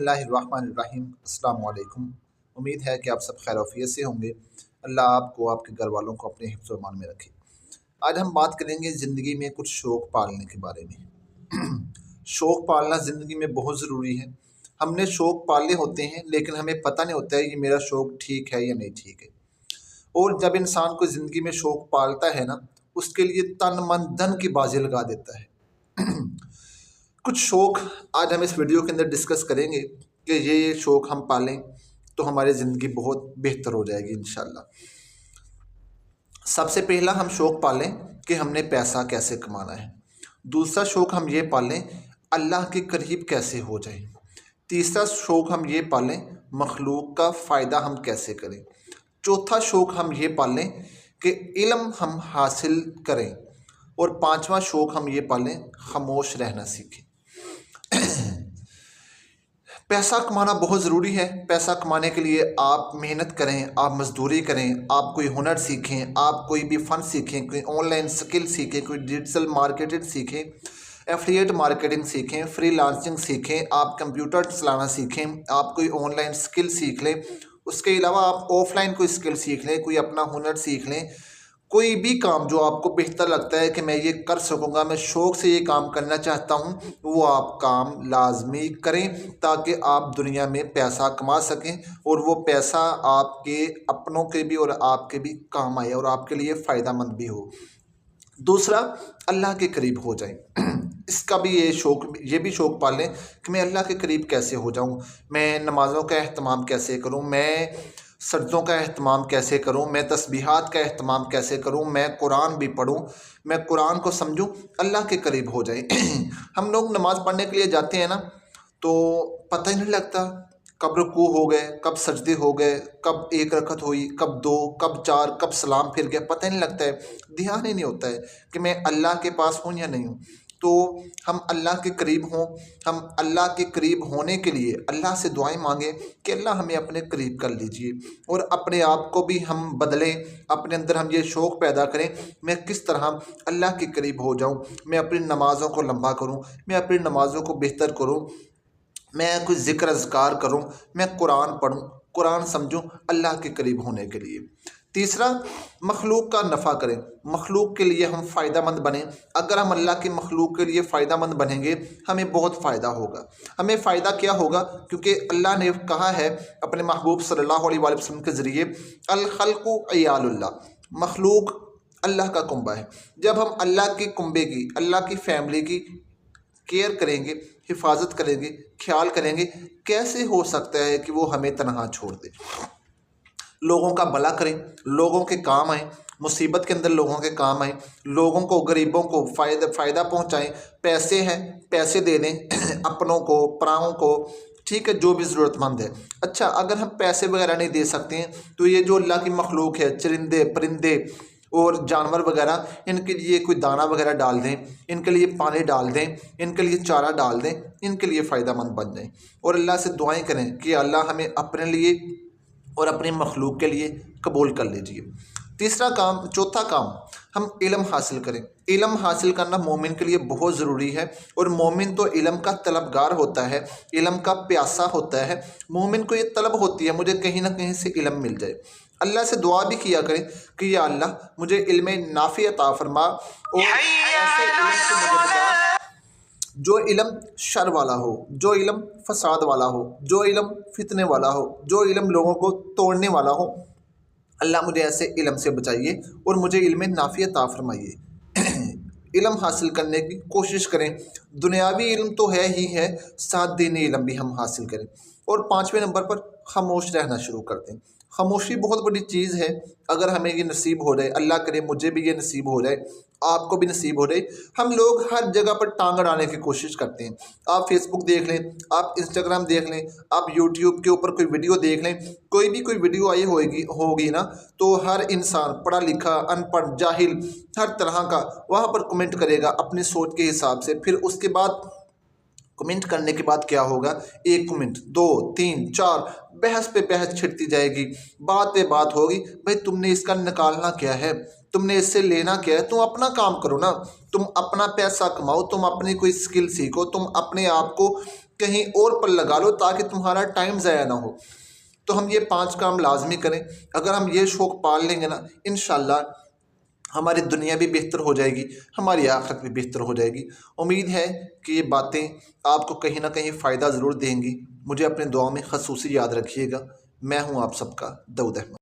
बिस्मिल्लाहिर्रहमानिर्रहीम। अस्सलाम वालेकुम। उम्मीद है कि आप सब खैर से होंगे। अल्लाह आपको, आपके घर वालों को अपने हिफ्ज़ व ईमान में रखे। आज हम बात करेंगे ज़िंदगी में कुछ शौक़ पालने के बारे में। शौक़ पालना ज़िंदगी में बहुत ज़रूरी है। हमने शौक़ पाले होते हैं लेकिन हमें पता नहीं होता है कि मेरा शौक़ ठीक है या नहीं ठीक है। और जब इंसान को ज़िंदगी में शौक़ पालता है ना, उसके लिए तन मन धन की बाजी लगा देता है। कुछ शौक़ आज हम इस वीडियो के अंदर डिस्कस करेंगे कि ये शौक़ हम पालें तो हमारी ज़िंदगी बहुत बेहतर हो जाएगी इंशाल्लाह। सबसे पहला हम शौक़ पालें कि हमने पैसा कैसे कमाना है। दूसरा शौक़ हम ये पालें अल्लाह के करीब कैसे हो जाए। तीसरा शौक़ हम ये पालें मखलूक का फ़ायदा हम कैसे करें। चौथा शौक़ हम ये पालें कि इल्म हम हासिल करें। और पांचवा शौक़ हम ये पालें खामोश रहना सीखें। पैसा कमाना बहुत ज़रूरी है। पैसा कमाने के लिए आप मेहनत करें, आप मज़दूरी करें, आप कोई हुनर सीखें, आप कोई भी फ़न सीखें, कोई ऑनलाइन स्किल सीखें, कोई डिजिटल मार्केटिंग सीखें, एफिलिएट मार्केटिंग सीखें, फ्रीलांसिंग सीखें, आप कंप्यूटर चलाना सीखें, आप कोई ऑनलाइन स्किल सीख लें। उसके अलावा आप ऑफलाइन कोई स्किल सीख लें, कोई अपना हुनर सीख लें। कोई भी काम जो आपको बेहतर लगता है कि मैं ये कर सकूँगा, मैं शौक़ से ये काम करना चाहता हूँ, वो आप काम लाजमी करें ताकि आप दुनिया में पैसा कमा सकें और वो पैसा आपके अपनों के भी और आपके भी काम आए और आपके लिए फ़ायदेमंद भी हो। दूसरा, अल्लाह के करीब हो जाएं। इसका भी ये भी शौक़ पालें कि मैं अल्लाह के करीब कैसे हो जाऊँ, मैं नमाज़ों का एहतमाम कैसे करूँ, मैं सजदों का एहतमाम कैसे करूँ, मैं तस्बीहात का एहतमाम कैसे करूँ, मैं कुरान भी पढूँ, मैं कुरान को समझूँ, अल्लाह के करीब हो जाए। हम लोग नमाज़ पढ़ने के लिए जाते हैं ना, तो पता ही नहीं लगता कब रुकू हो गए, कब सजदे हो गए, कब एक रकत हुई, कब दो, कब चार, कब सलाम फिर गया, पता ही नहीं लगता है। ध्यान ही नहीं होता है कि मैं अल्लाह के पास हूँ या नहीं हूँ। तो हम अल्लाह के करीब हों, हम अल्लाह के करीब होने के लिए अल्लाह से दुआएं मांगें कि अल्लाह हमें अपने करीब कर लीजिए और अपने आप को भी हम बदलें। अपने अंदर हम ये शौक़ पैदा करें, मैं किस तरह अल्लाह के करीब हो जाऊँ, मैं अपनी नमाज़ों को लंबा करूँ, मैं अपनी नमाज़ों को बेहतर करूँ, मैं कुछ ज़िक्र अज़कार करूँ, मैं कुरान पढूँ, कुरान समझूँ अल्लाह के करीब होने के लिए। तीसरा, मखलूक का नफ़ा करें, मखलूक के लिए हम फ़ायदेमंद बनें। अगर हम अल्लाह की मखलूक के लिए फ़ायदेमंद बनेंगे, हमें बहुत फ़ायदा होगा। हमें फ़ायदा क्या होगा? क्योंकि अल्लाह ने कहा है अपने महबूब सल्लल्लाहु अलैहि वसल्लम के ज़रिए, अल खल्क़ु अयालुल्लाह, मखलूक अल्लाह का कुंबा है। जब हम अल्लाह के कुंबे की, अल्लाह की फ़ैमिली की केयर करेंगे, हिफाजत करेंगे, ख्याल करेंगे, कैसे हो सकता है कि वो हमें तनहा छोड़ दे। लोगों का भला करें, लोगों के काम आएँ, मुसीबत के अंदर लोगों के काम आएँ, लोगों को, गरीबों को फ़ायदा पहुँचाएँ। पैसे हैं, पैसे दे दें अपनों को, पराओं को, ठीक है, जो भी ज़रूरतमंद है। अच्छा, अगर हम पैसे वगैरह नहीं दे सकते हैं तो ये जो अल्लाह की मखलूक है, चरिंदे, परिंदे और जानवर वगैरह, इनके लिए कोई दाना वगैरह डाल दें, इनके लिए पानी डाल दें, इनके लिए चारा डाल दें, इनके लिए फ़ायदेमंद बन जाएँ। और अल्लाह से दुआएँ करें कि अल्लाह हमें अपने लिए और अपनी मखलूक के लिए कबूल कर लीजिए। चौथा काम, हम इल्म हासिल करें। इल्म हासिल करना मोमिन के लिए बहुत ज़रूरी है और मोमिन तो इल्म का तलबगार होता है, इल्म का प्यासा होता है। मोमिन को ये तलब होती है मुझे कहीं ना कहीं से इल्म मिल जाए। अल्लाह से दुआ भी किया करें कि या अल्लाह मुझे इल्म नाफ़ी अता फरमा और ऐसे इल्म से मुझे बता जो इल्म शर वाला हो, जो इल्म फसाद वाला हो, जो इल्म फितने वाला हो, जो इल्म लोगों को तोड़ने वाला हो। अल्लाह मुझे ऐसे इल्म से बचाइए और मुझे इल्म नाफ़ी अता फरमाइए। इल्म हासिल करने की कोशिश करें। दुनियावी इल्म तो है ही है, साथ दीनी इल्म भी हम हासिल करें। और पाँचवें नंबर पर खामोश रहना शुरू कर दें। खामोशी बहुत बड़ी चीज़ है। अगर हमें ये नसीब हो जाए, अल्लाह करे मुझे भी ये नसीब हो जाए, आपको भी नसीब हो जाए। हम लोग हर जगह पर टांग अड़ाने की कोशिश करते हैं। आप फेसबुक देख लें, आप इंस्टाग्राम देख लें, आप यूट्यूब के ऊपर कोई वीडियो देख लें, कोई वीडियो आई होगी ना, तो हर इंसान, पढ़ा लिखा, अनपढ़, जाहिल, हर तरह का वहाँ पर कमेंट करेगा अपनी सोच के हिसाब से। फिर उसके बाद कमेंट करने के बाद क्या होगा, एक कमेंट, दो, तीन, चार, बहस पे बहस छिड़ती जाएगी, बात पे बात होगी। भाई तुमने इसका निकालना क्या है, तुमने इससे लेना क्या है? तुम अपना काम करो ना, तुम अपना पैसा कमाओ, तुम अपनी कोई स्किल सीखो, तुम अपने आप को कहीं और पर लगा लो ताकि तुम्हारा टाइम ज़ाया ना हो। तो हम ये 5 काम लाजमी करें। अगर हम ये शौक़ पाल लेंगे ना, इंशाल्लाह हमारी दुनिया भी बेहतर हो जाएगी, हमारी आखिरत भी बेहतर हो जाएगी। उम्मीद है कि ये बातें आपको कहीं ना कहीं फ़ायदा ज़रूर देंगी। मुझे अपने दुआ में ख़ुसूसी याद रखिएगा। मैं हूँ आप सबका दाऊद अहमद।